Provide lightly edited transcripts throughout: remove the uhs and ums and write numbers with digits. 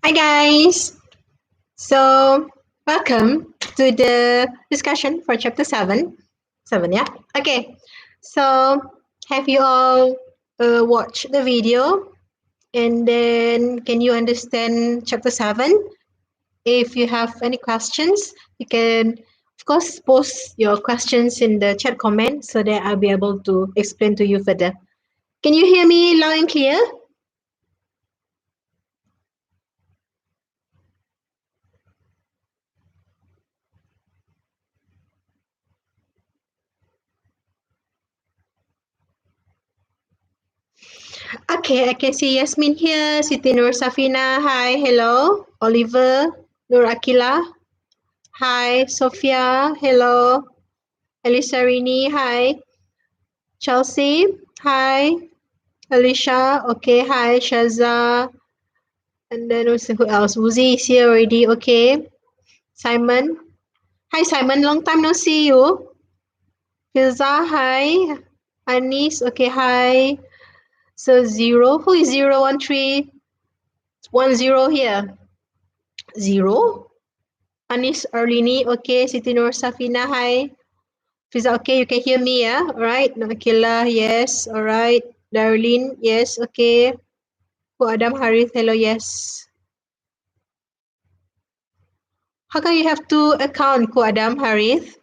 Hi guys. So welcome to the discussion for chapter 7. 7, yeah? Okay. So have you all watched the video? And then can you understand chapter 7? If you have any questions, you can of course post your questions in the chat comment so that I'll be able to explain to you further. Can you hear me loud and clear? Okay, I can see Yasmin here, Siti Nur Safina, hi, hello. Oliver, Nur Akila, hi. Sophia, hello. Elisa Rini, hi. Chelsea, hi. Alicia, okay, hi. Shaza, and then also who else? Wuzi is here already, okay. Simon, hi Simon, long time no see you. Filza, hi. Anis, okay, hi. So 0, who is 01310 here? 0? Anis Arlini, okay. Siti Nur Safina, hi. Fiza, okay, you can hear me, yeah? All right. Nakila, yes. All right. Darlene, yes. Okay. Ku Adam Harith, hello, yes. How come you have two account, Ku Adam Harith?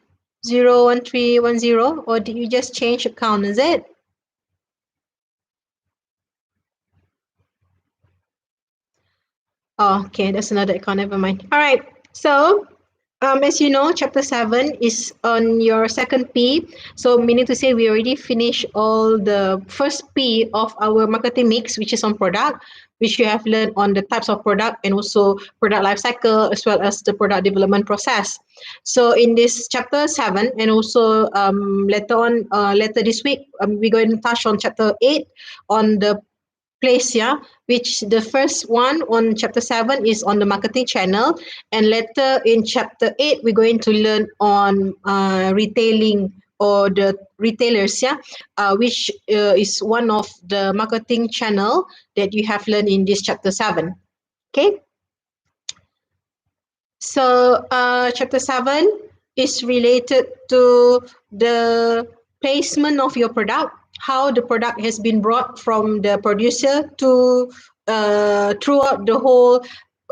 01310, or did you just change account, is it? Oh, okay, that's another account, never mind. All right. So as you know, chapter 7 is on your second P. So meaning to say we already finished all the first P of our marketing mix, which is on product, which you have learned on the types of product and also product life cycle as well as the product development process. So in this chapter 7 and also later this week, we're going to touch on chapter 8 on the place, yeah, which the first one on chapter 7 is on the marketing channel, and later in chapter 8 we're going to learn on retailing or the retailers, yeah, which is one of the marketing channel that you have learned in this chapter 7. Okay, so chapter 7 is related to the placement of your product, how the product has been brought from the producer to throughout the whole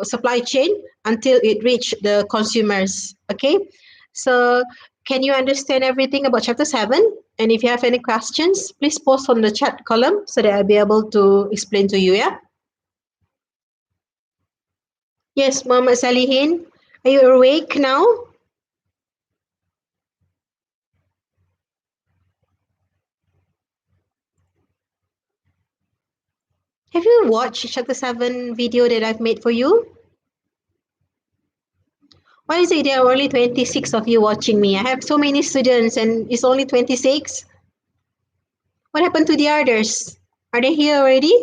supply chain until it reached the consumers. Okay, so can you understand everything about chapter 7? And if you have any questions, please post on the chat column so that I'll be able to explain to you. Yeah. Yes, Muhammad Salihin, are you awake now? Have you watched chapter 7 video that I've made for you? Why is it there are only 26 of you watching me? I have so many students and it's only 26. What happened to the others? Are they here already?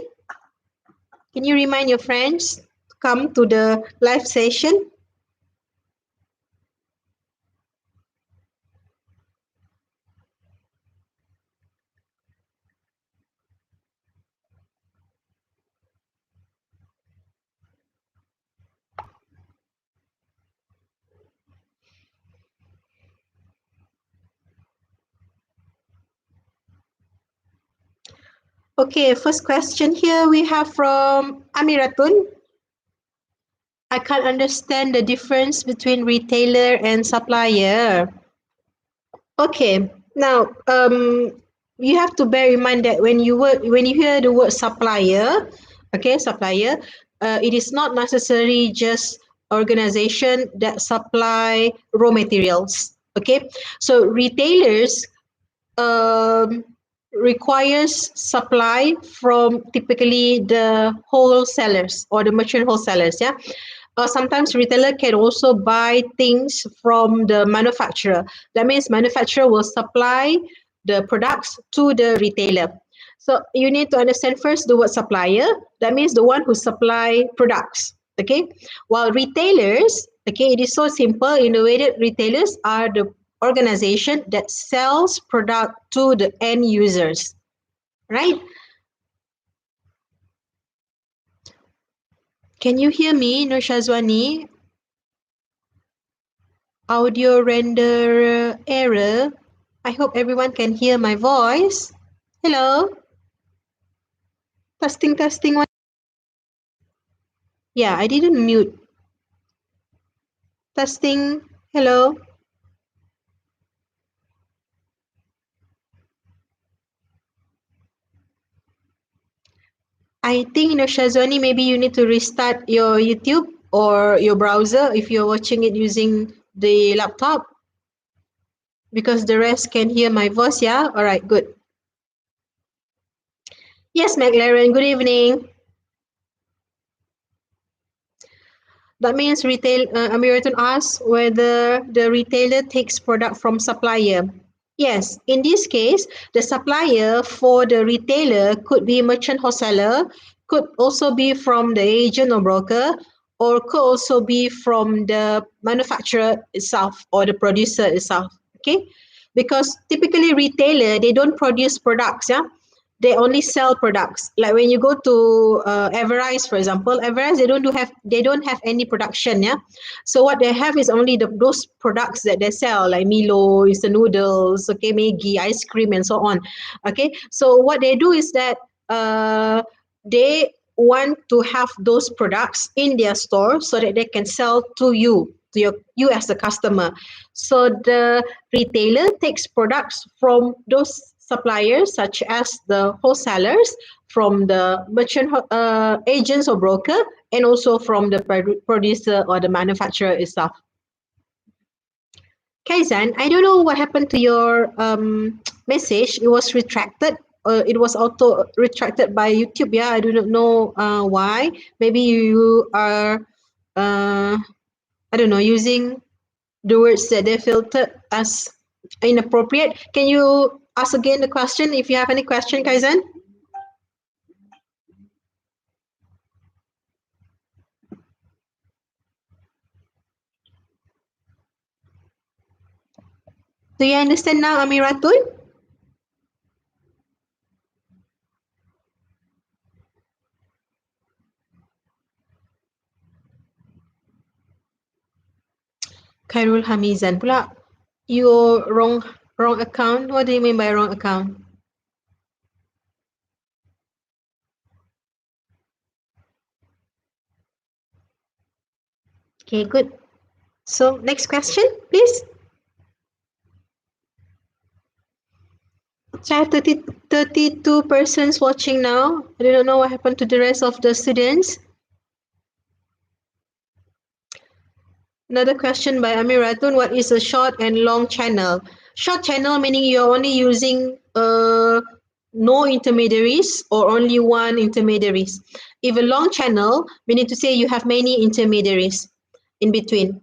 Can you remind your friends to come to the live session? Okay, first question here we have from Amiratun. I can't understand the difference between retailer and supplier. Okay, now you have to bear in mind that when you hear the word supplier, okay, supplier, it is not necessarily just organization that supply raw materials. Okay, so retailers um, requires supply from typically the wholesalers or the merchant wholesalers. Yeah, sometimes retailer can also buy things from the manufacturer. That means manufacturer will supply the products to the retailer. So you need to understand first the word supplier. That means the one who supply products. Okay. While retailers, okay, it is so simple in the way that retailers are the organization that sells product to the end users. Right? Can you hear me, Nur Shazwani? Audio render error. I hope everyone can hear my voice. Hello? Testing, testing. One. Yeah, I didn't mute. Testing. Hello? I think, Nur Shazwani, maybe you need to restart your YouTube or your browser if you're watching it using the laptop, because the rest can hear my voice, yeah? All right, good. Yes, McLaren, good evening. That means Amiraton asks whether the retailer takes product from supplier. Yes, in this case, the supplier for the retailer could be merchant wholesaler, could also be from the agent or broker, or could also be from the manufacturer itself or the producer itself. Okay, because typically retailer, they don't produce products, yeah, they only sell products. Like when you go to Everise, for example, Everise, they don't have any production, yeah. So what they have is only those products that they sell, like Milo, instant noodles, okay, Maggi, ice cream, and so on. Okay, so what they do is that they want to have those products in their store so that they can sell to you, you as a customer. So the retailer takes products from those suppliers, such as the wholesalers, from the merchant agents or broker, and also from the producer or the manufacturer itself. Kaizan, I don't know what happened to your message. It was retracted. It was auto retracted by YouTube. Yeah, I do not know why. Maybe you are, I don't know, using the words that they filtered as inappropriate. Can you ask again the question if you have any question, Kaizan? Do you understand now, Amiratun? Khairul Hamizan pula. Your wrong account. What do you mean by wrong account? Okay, good. So next question, please. So I have 32 persons watching now. I don't know what happened to the rest of the students. Another question by Amiratun. What is a short and long channel? Short channel meaning you're only using no intermediaries or only one intermediaries. If a long channel, meaning to say you have many intermediaries in between.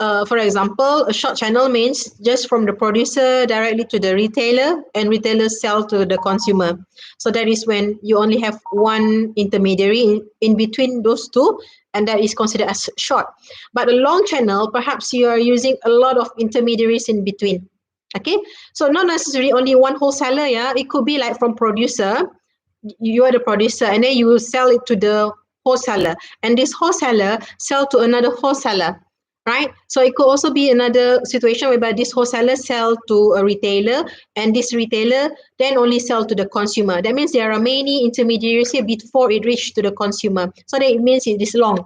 For example, a short channel means just from the producer directly to the retailer, and retailers sell to the consumer. So that is when you only have one intermediary in between those two, and that is considered as short. But a long channel, perhaps you are using a lot of intermediaries in between. Okay, so not necessarily only one wholesaler. Yeah, it could be like from producer, you are the producer, and then you will sell it to the wholesaler, and this wholesaler sell to another wholesaler, right? So it could also be another situation whereby this wholesaler sell to a retailer, and this retailer then only sell to the consumer. That means there are many intermediaries here before it reach to the consumer. So that it means it is long.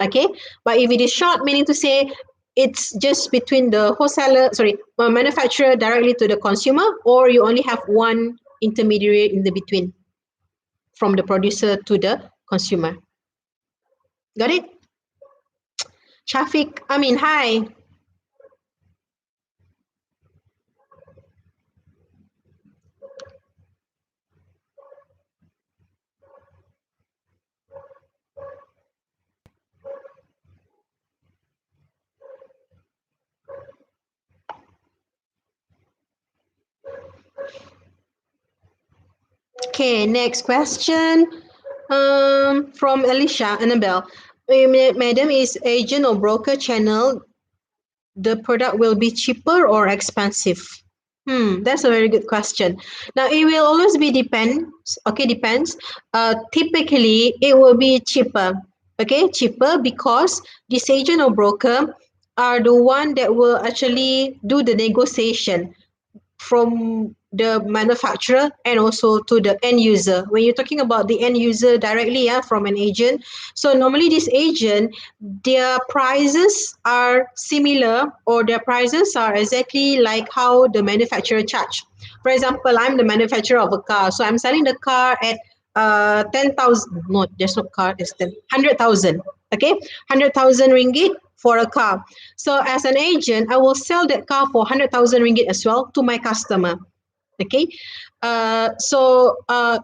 Okay, but if it is short, meaning to say it's just between the wholesaler, manufacturer directly to the consumer, or you only have one intermediary in the between from the producer to the consumer. Got it? Shafiq, hi. Okay, next question from Alicia Annabelle. Madam, is agent or broker channel the product will be cheaper or expensive? That's a very good question. Now it will always be depends. Okay, depends. Typically it will be cheaper. Okay, cheaper because this agent or broker are the one that will actually do the negotiation from the manufacturer and also to the end user. When you're talking about the end user directly, from an agent, so normally this agent, their prices are similar, or their prices are exactly like how the manufacturer charge. For example, I'm the manufacturer of a car, so I'm selling the car at 10,000. No, there's no car. It's 100,000. Okay, 100,000 ringgit for a car. So as an agent, I will sell that car for 100,000 ringgit as well to my customer. Okay,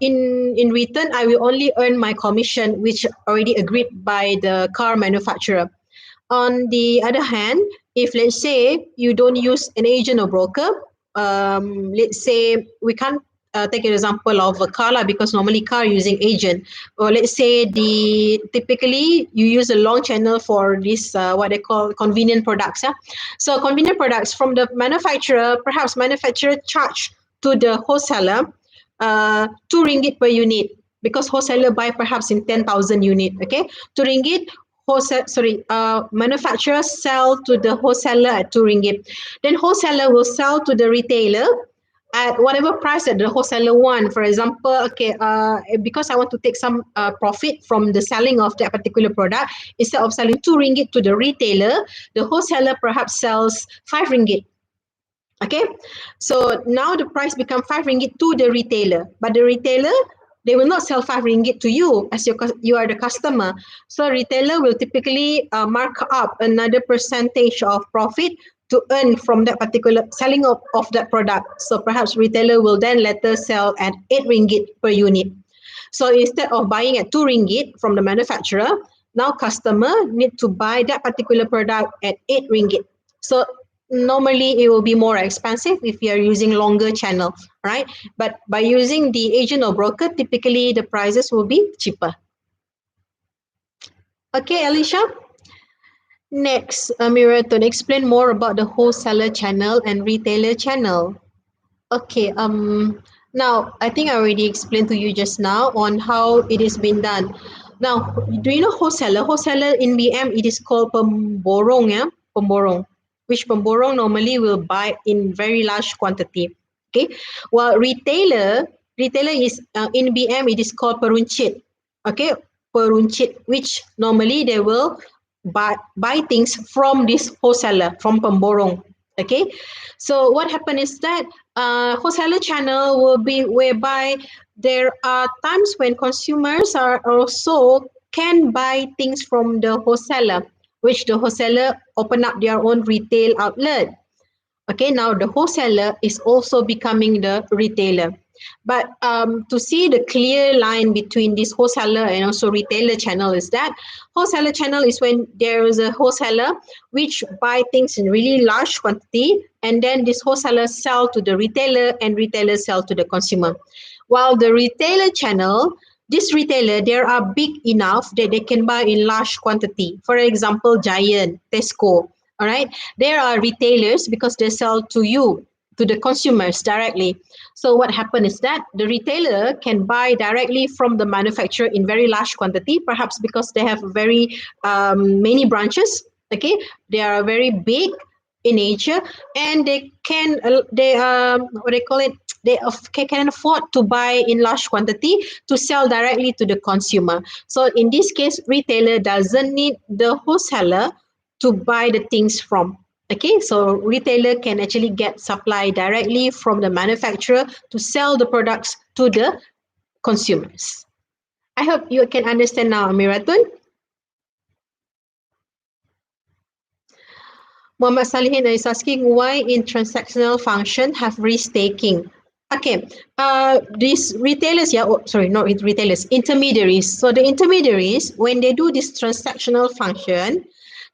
in return, I will only earn my commission, which already agreed by the car manufacturer. On the other hand, if let's say you don't use an agent or broker, let's say we can't take an example of a car because normally car using agent, or let's say the typically you use a long channel for this what they call convenient products. So convenient products from the manufacturer, perhaps manufacturer charge to the wholesaler 2 ringgit per unit, because wholesaler buy perhaps in 10,000 unit. Okay, 2 ringgit. Manufacturers sell to the wholesaler at 2 ringgit. Then wholesaler will sell to the retailer at whatever price that the wholesaler want. For example, okay, because I want to take some profit from the selling of that particular product, instead of selling 2 ringgit to the retailer, the wholesaler perhaps sells 5 ringgit. Okay, so now the price become 5 ringgit to the retailer, but the retailer, they will not sell 5 ringgit to you as you are the customer. So retailer will typically mark up another percentage of profit to earn from that particular selling of that product. So perhaps retailer will then later sell at 8 ringgit per unit. So instead of buying at 2 ringgit from the manufacturer, now customer need to buy that particular product at 8 ringgit. So normally it will be more expensive if you are using longer channel, right? But by using the agent or broker, typically the prices will be cheaper. Okay, Alicia. Next, Miraton, explain more about the wholesaler channel and retailer channel. Okay, now I think I already explained to you just now on how it is being done. Now, do you know wholesaler? Wholesaler in BM, it is called pemborong, pemborong, which pemborong normally will buy in very large quantity. Okay, while retailer is in BM, it is called peruncit. Okay, peruncit, which normally they will buy things from this wholesaler, from pemborong. Okay, so what happened is that wholesaler channel will be whereby there are times when consumers are also can buy things from the wholesaler, which the wholesaler open up their own retail outlet. Okay, now the wholesaler is also becoming the retailer. But to see the clear line between this wholesaler and also retailer channel is that wholesaler channel is when there is a wholesaler which buy things in really large quantity, and then this wholesaler sell to the retailer and retailer sell to the consumer. While the retailer channel, this retailer, they are big enough that they can buy in large quantity. For example, Giant, Tesco, all right, there are retailers because they sell to you, to the consumers directly. So what happened is that the retailer can buy directly from the manufacturer in very large quantity, perhaps because they have very many branches. Okay, they are very big in nature, and they can what they call it, they can afford to buy in large quantity to sell directly to the consumer. So in this case, retailer doesn't need the wholesaler to buy the things from. Okay, so retailer can actually get supply directly from the manufacturer to sell the products to the consumers. I hope you can understand now, Amiratun. Muhammad Salihin is asking why in transactional function have risk-taking. Okay, these retailers, sorry, not retailers, intermediaries. So the intermediaries, when they do this transactional function,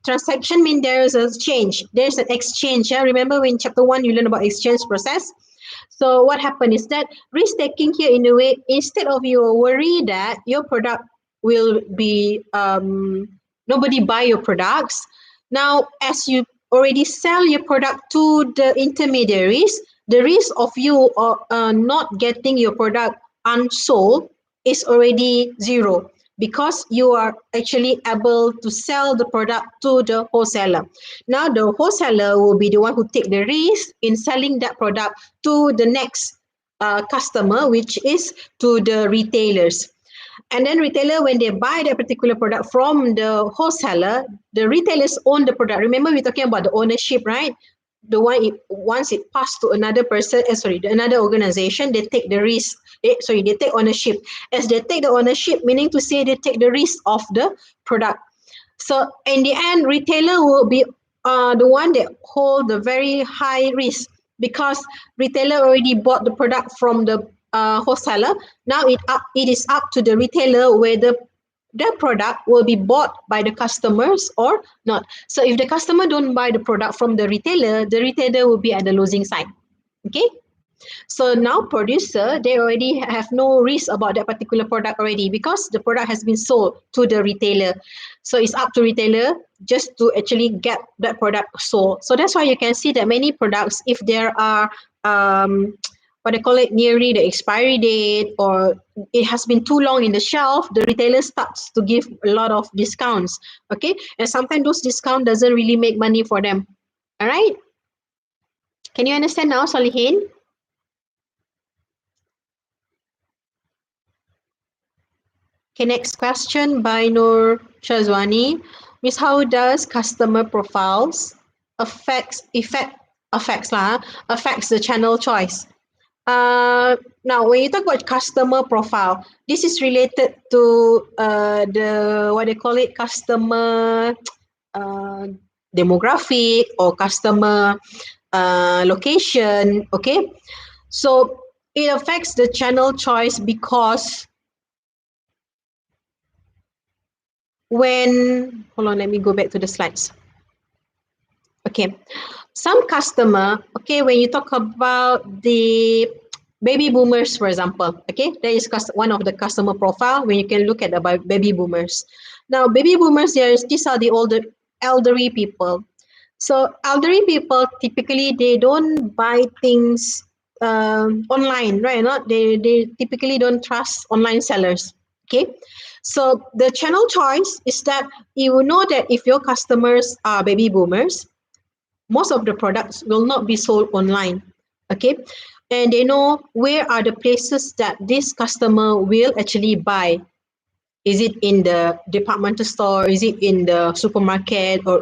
transaction means there is a change. There's an exchange. Yeah? Remember in chapter 1, you learned about exchange process. So what happened is that risk-taking here, in a way, instead of you worry that your product will be, nobody buy your products. Now, as you already sell your product to the intermediaries, the risk of you not getting your product unsold is already zero, because you are actually able to sell the product to the wholesaler. Now the wholesaler will be the one who take the risk in selling that product to the next customer, which is to the retailers. And then retailer, when they buy that particular product from the wholesaler, the retailers own the product. Remember, we're talking about the ownership, right? The one once it passed to another person, another organization, they take the risk. They take ownership. As they take the ownership, meaning to say they take the risk of the product. So in the end, retailer will be the one that hold the very high risk, because retailer already bought the product from the wholesaler. Now it is up to the retailer whether the product will be bought by the customers or not. So if the customer don't buy the product from the retailer will be at the losing side. Okay. So now producer, they already have no risk about that particular product already, because the product has been sold to the retailer. So it's up to retailer just to actually get that product sold. So that's why you can see that many products, if there are what they call it, nearly the expiry date, or it has been too long in the shelf, the retailer starts to give a lot of discounts. Okay, and sometimes those discount doesn't really make money for them. All right, can you understand now, Solihin? Okay, next question by Nur Shazwani. Miss, how does customer profiles affects the channel choice? Now, when you talk about customer profile, this is related to the what they call it, customer demographic or customer location. Okay, so it affects the channel choice because when, hold on, let me go back to the slides. Okay, some customer, okay, when you talk about the baby boomers, for example, okay, that is one of the customer profile when you can look at the baby boomers. Now, baby boomers, these are the older elderly people. So elderly people, typically, they don't buy things online, right? Not they typically don't trust online sellers. Okay, so the channel choice is that you will know that if your customers are baby boomers, most of the products will not be sold online. Okay, and they know where are the places that this customer will actually buy. Is it in the departmental store? Is it in the supermarket, or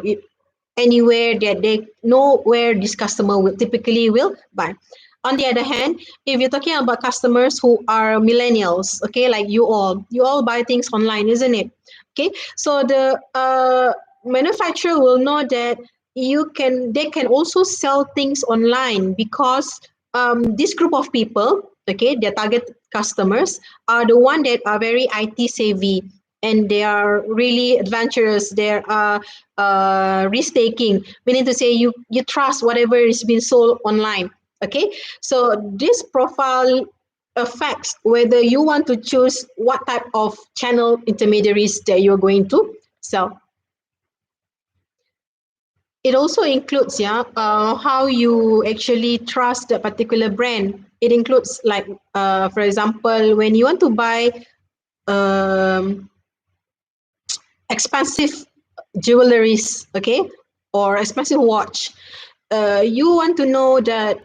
anywhere that they know where this customer will typically will buy? On the other hand, if you're talking about customers who are millennials, okay, like you all buy things online, isn't it? Okay, so the manufacturer will know that they can also sell things online, because this group of people, okay, their target customers are the one that are very IT savvy, and they are really adventurous. They are risk taking, meaning to say you trust whatever is being sold online. Okay, so this profile affects whether you want to choose what type of channel intermediaries that you're going to sell. It also includes how you actually trust that particular brand. It includes, like for example, when you want to buy expensive jewelries, okay, or expensive watch, you want to know that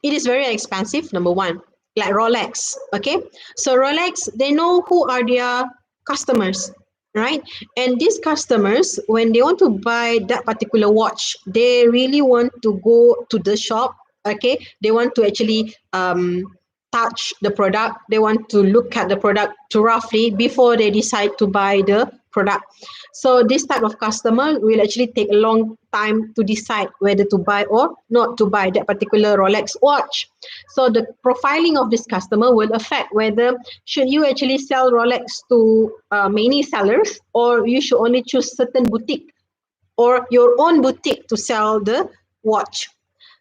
it is very expensive, number one, like Rolex, okay? So Rolex, they know who are their customers, right? And these customers, when they want to buy that particular watch, they really want to go to the shop, okay? They want to actually touch the product. They want to look at the product to roughly before they decide to buy the product. So this type of customer will actually take a long time to decide whether to buy or not to buy that particular Rolex watch. So the profiling of this customer will affect whether should you actually sell Rolex to many sellers, or you should only choose certain boutique or your own boutique to sell the watch.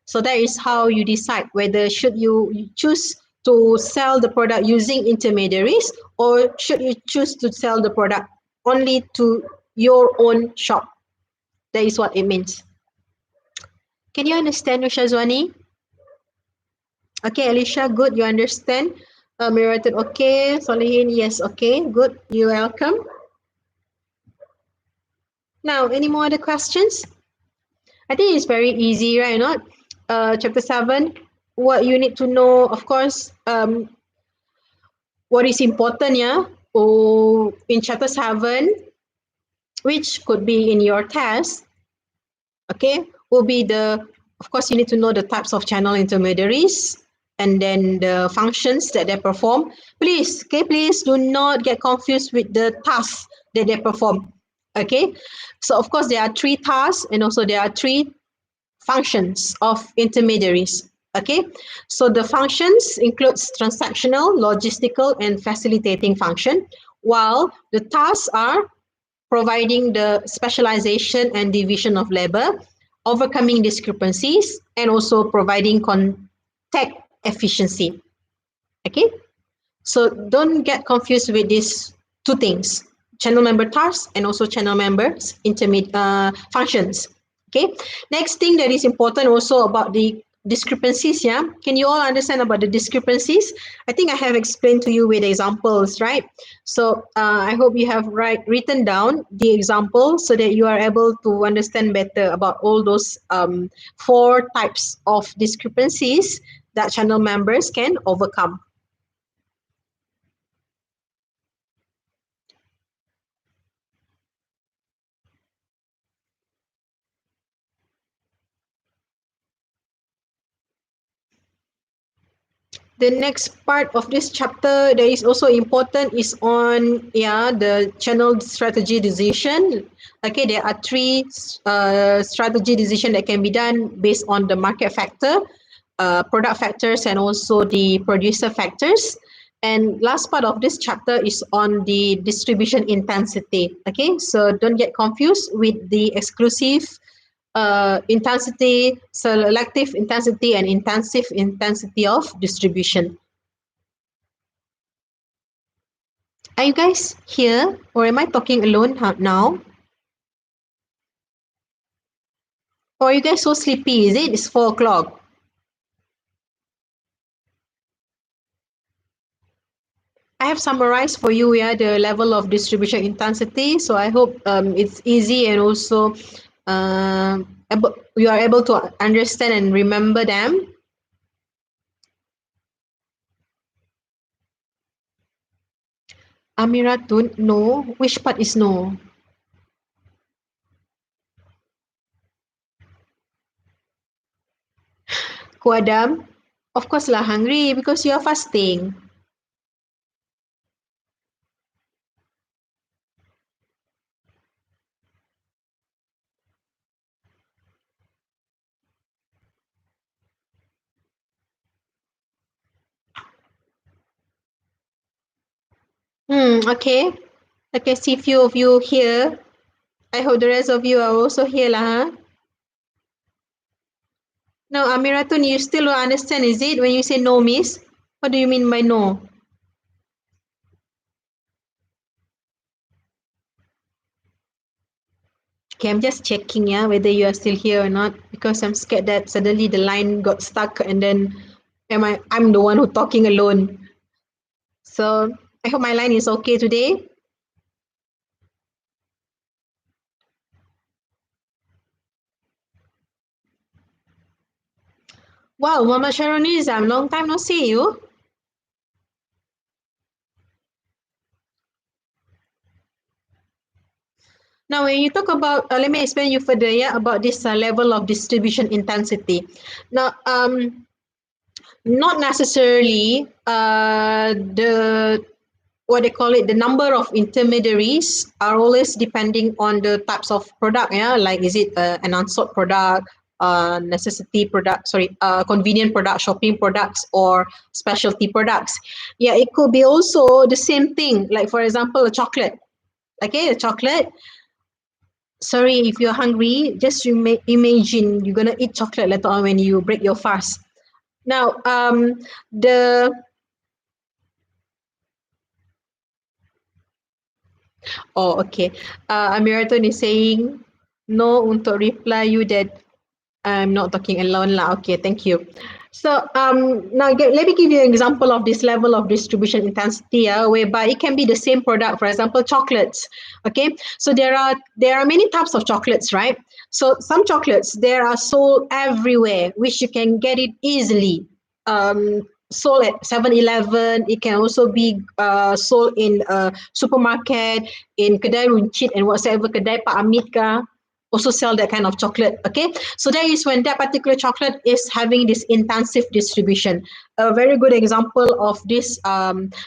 So that is how you decide whether should you choose to sell the product using intermediaries, or should you choose to sell the product only to your own shop. That is what it means. Can you understand, Shazwani? Okay, Alicia, good, you understand. Miratul, okay. Solihin, yes, okay. Good. You're welcome. Now, any more other questions? I think it's very easy, right? Not chapter 7. What you need to know, of course, what is important, yeah? Oh, in chapter 7, which could be in your test, okay, will be of course, you need to know the types of channel intermediaries and then the functions that they perform. Please, okay, please do not get confused with the tasks that they perform. Okay, so of course, there are three tasks and also there are three functions of intermediaries. Okay, so the functions includes transactional, logistical, and facilitating function, while the tasks are providing the specialization and division of labor, overcoming discrepancies, and also providing contact efficiency. Okay, so don't get confused with these two things: channel member tasks and also channel members intermediate functions. Okay, next thing that is important also about the discrepancies. Yeah, can you all understand about the discrepancies? I think I have explained to you with examples, right? So I hope you have written down the example so that you are able to understand better about all those four types of discrepancies that channel members can overcome. The next part of this chapter that is also important is on the channel strategy decision. Okay, there are three strategy decision that can be done based on the market factor, product factors, and also the producer factors. And last part of this chapter is on the distribution intensity. Okay, so don't get confused with the exclusive intensity, selective intensity, and intensive intensity of distribution. Are you guys here, or am I talking alone now? Or are you guys so sleepy? Is it? It's 4 o'clock. I have summarized for you the level of distribution intensity. So I hope it's easy and also you are able to understand and remember them. Amiratun, no. Which part is no? Kuadam, of course lah, hungry because you are fasting. Okay. Okay, see few of you here. I hope the rest of you are also here lah. Huh? Now, Amiratun, you still don't understand, is it? When you say no, miss? What do you mean by no? Okay, I'm just checking, yeah, whether you are still here or not, because I'm scared that suddenly the line got stuck and then I'm the one who talking alone. So I hope my line is okay today. Wow, Muhammad Sharonizam, long time no see you. Now, when you talk about, let me explain you further, yeah, about this level of distribution intensity. Now, not necessarily the what they call it, the number of intermediaries are always depending on the types of product, yeah, like is it an unsold product, necessity product, convenient product, shopping products, or specialty products. Yeah, it could be also the same thing, like for example a chocolate. Okay, a chocolate, sorry, if you're hungry, just imagine you're gonna eat chocolate later on when you break your fast. Now the Oh, okay. Amiraton is saying no untuk reply you that I'm not talking alone lah. Okay, thank you. So now let me give you an example of this level of distribution intensity, whereby it can be the same product. For example, chocolates. Okay, so there are many types of chocolates, right? So some chocolates there are sold everywhere, which you can get it easily. Sold at 7-Eleven. It can also be sold in a supermarket, in kedai runcit and whatsoever kedai Pak Amit ka also sell that kind of chocolate. Okay, so that is when that particular chocolate is having this intensive distribution. A very good example of this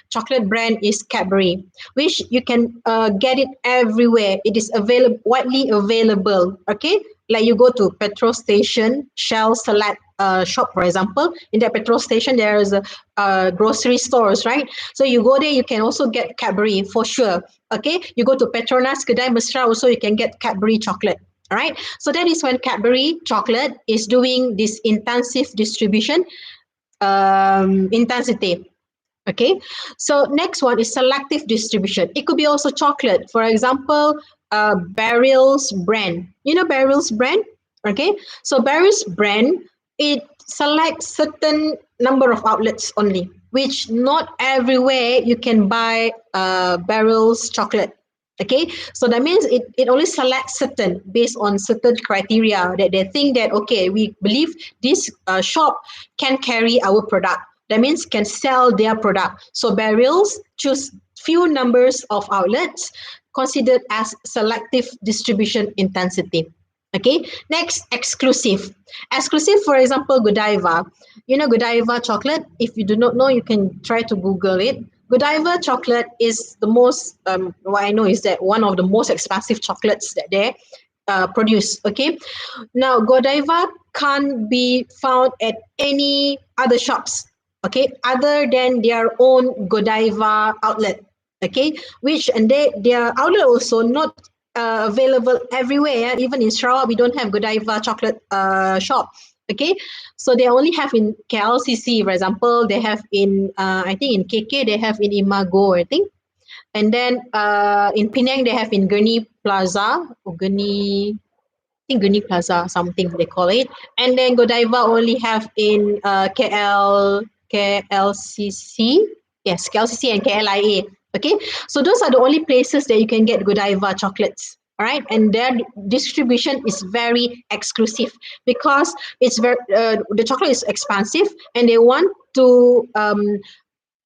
chocolate brand is Cadbury, which you can get it everywhere. It is available, widely available. Okay, like you go to petrol station, Shell Select shop, for example. In that petrol station there is a grocery stores, right? So you go there, you can also get Cadbury for sure. Okay, you go to Petronas Kedai Mesra, also you can get Cadbury chocolate. All right, so that is when Cadbury chocolate is doing this intensive distribution intensity. Okay, so next one is selective distribution. It could be also chocolate. For example, Barrel's brand. You know Barrel's brand? Okay, so Barrel's brand, it selects certain number of outlets only, which not everywhere you can buy Barrel's chocolate. Okay, so that means it only selects certain based on certain criteria that they think that, okay, we believe this shop can carry our product. That means can sell their product. So Barrels choose few numbers of outlets considered as selective distribution intensity. Okay, next, exclusive. Exclusive, for example, Godiva. You know Godiva chocolate? If you do not know, you can try to Google it. Godiva chocolate is the most, what I know is that one of the most expensive chocolates that they produce. Okay, now Godiva can't be found at any other shops, okay, other than their own Godiva outlet, okay, which and their outlet also not available everywhere. Even in Sarawak, we don't have Godiva chocolate shop. Okay, so they only have in KLCC, for example. They have in I think in KK, they have in Imago, I think, and then in Penang they have in Gurney Plaza or Gurney, I think Gurney Plaza, something they call it. And then Godiva only have in KLCC. Yes, KLCC and KLIA. Okay, so those are the only places that you can get Godiva chocolates. All right, and their distribution is very exclusive because it's very the chocolate is expensive, and they want to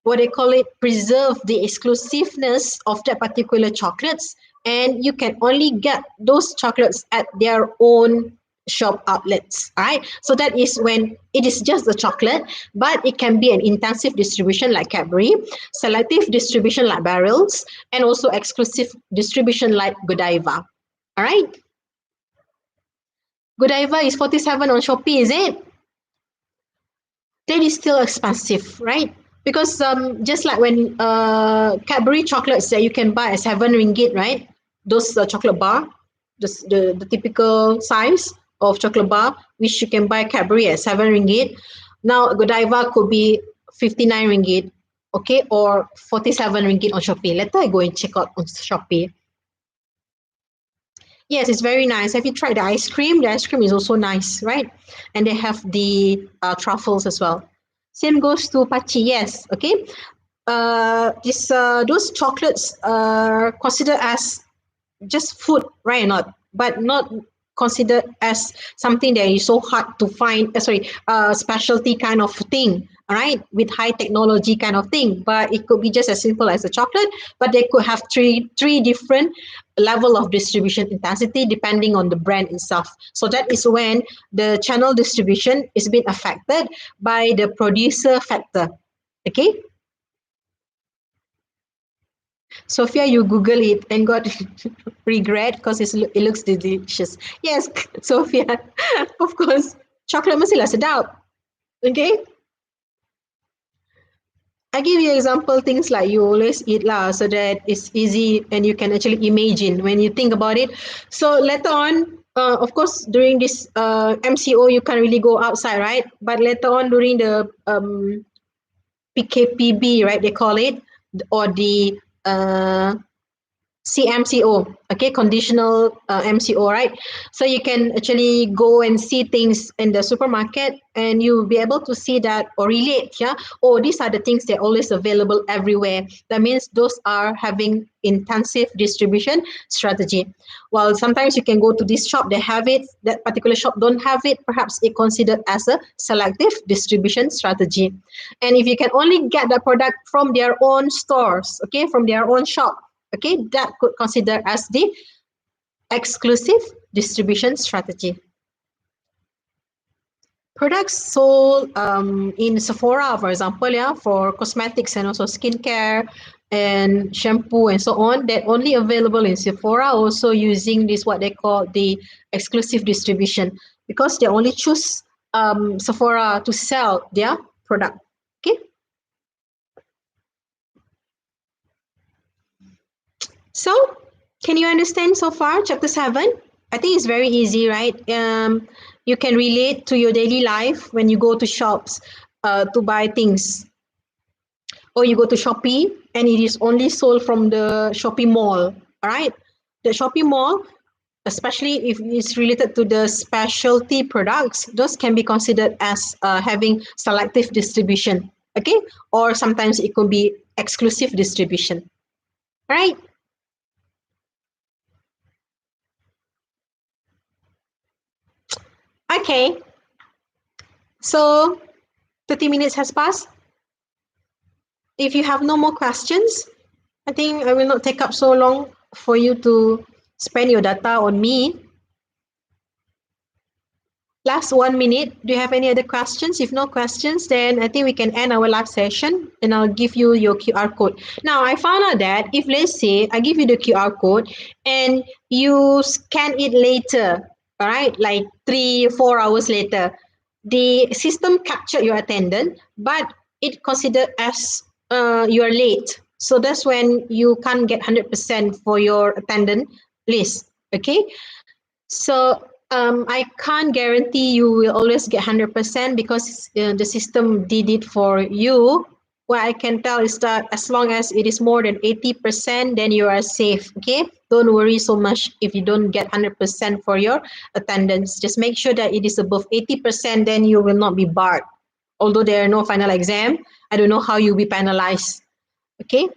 what they call it, preserve the exclusiveness of that particular chocolates, and you can only get those chocolates at their own shop outlets. All right, so that is when it is just the chocolate, but it can be an intensive distribution like Cadbury, selective distribution like Barrels, and also exclusive distribution like Godiva. All right, Godiva is 47 on Shopee, is it? That is still expensive, right? Because just like when Cadbury chocolates that you can buy at RM7, right? Those chocolate bar, the typical size of chocolate bar, which you can buy Cadbury at RM7. Now Godiva could be RM59, okay, or RM47 on Shopee. Later I go and check out on Shopee. Yes, it's very nice. Have you tried the ice cream? The ice cream is also nice, right? And they have the truffles as well. Same goes to Pachi, yes. Okay. Those chocolates are considered as just food, right or not? But not considered as something that is so hard to find, specialty kind of thing, all right, with high technology kind of thing. But it could be just as simple as a chocolate, but they could have three different level of distribution intensity depending on the brand itself. So that is when the channel distribution is being affected by the producer factor. Okay. Sophia, you Google it and got regret because it looks delicious. Yes, Sophia, of course, chocolate mestilah sedap. Okay, I give you example things like you always eat lah, so that it's easy and you can actually imagine when you think about it. So later on, of course, during this MCO, you can't really go outside, right? But later on during the PKPB, right, they call it, or the CMCO, okay, conditional MCO, right? So you can actually go and see things in the supermarket and you'll be able to see that or relate, yeah? Oh, these are the things that are always available everywhere. That means those are having intensive distribution strategy. While sometimes you can go to this shop, they have it, that particular shop don't have it, perhaps it considered as a selective distribution strategy. And if you can only get the product from their own stores, okay, from their own shop, okay, that could consider as the exclusive distribution strategy. Products sold in Sephora, for example, yeah, for cosmetics and also skincare and shampoo and so on, that only available in Sephora, also using this what they call the exclusive distribution, because they only choose Sephora to sell their product. Okay. So, can you understand so far chapter 7? I think it's very easy, right? You can relate to your daily life when you go to shops to buy things. Or you go to Shopee and it is only sold from the Shopee mall, all right? The Shopee mall, especially if it's related to the specialty products, those can be considered as having selective distribution, okay? Or sometimes it could be exclusive distribution, right? Okay, so 30 minutes has passed. If you have no more questions, I think I will not take up so long for you to spend your data on me. Last 1 minute. Do you have any other questions? If no questions, then I think we can end our live session and I'll give you your QR code. Now, I found out that if let's say I give you the QR code and you scan it later, all right, like 3 or 4 hours later, the system captured your attendance, but it considered as you are late. So that's when you can't get 100% for your attendance list. Okay. So I can't guarantee you will always get 100% because the system did it for you. What I can tell is that as long as it is more than 80%, then you are safe. Okay. Don't worry so much if you don't get 100% for your attendance. Just make sure that it is above 80%, then you will not be barred. Although there are no final exam, I don't know how you'll be penalized. Okay.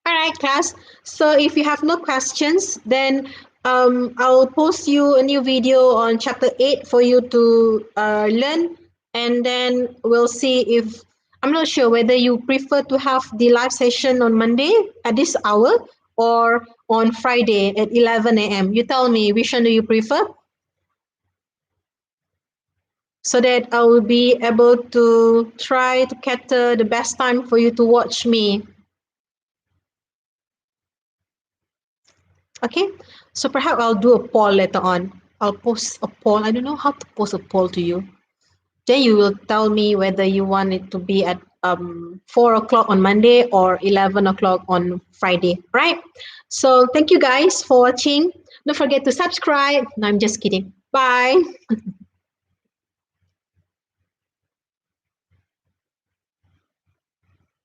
All right, class. So if you have no questions, then I'll post you a new video on chapter 8 for you to learn. And then we'll see if, I'm not sure whether you prefer to have the live session on Monday at this hour or on Friday at 11 a.m. You tell me which one do you prefer so that I will be able to try to cater the best time for you to watch me. Okay, so perhaps I'll do a poll later on. I'll post a poll. I don't know how to post a poll to you. Then you will tell me whether you want it to be at 4 o'clock on Monday or 11 o'clock on Friday, right? So thank you guys for watching. Don't forget to subscribe. No, I'm just kidding. Bye.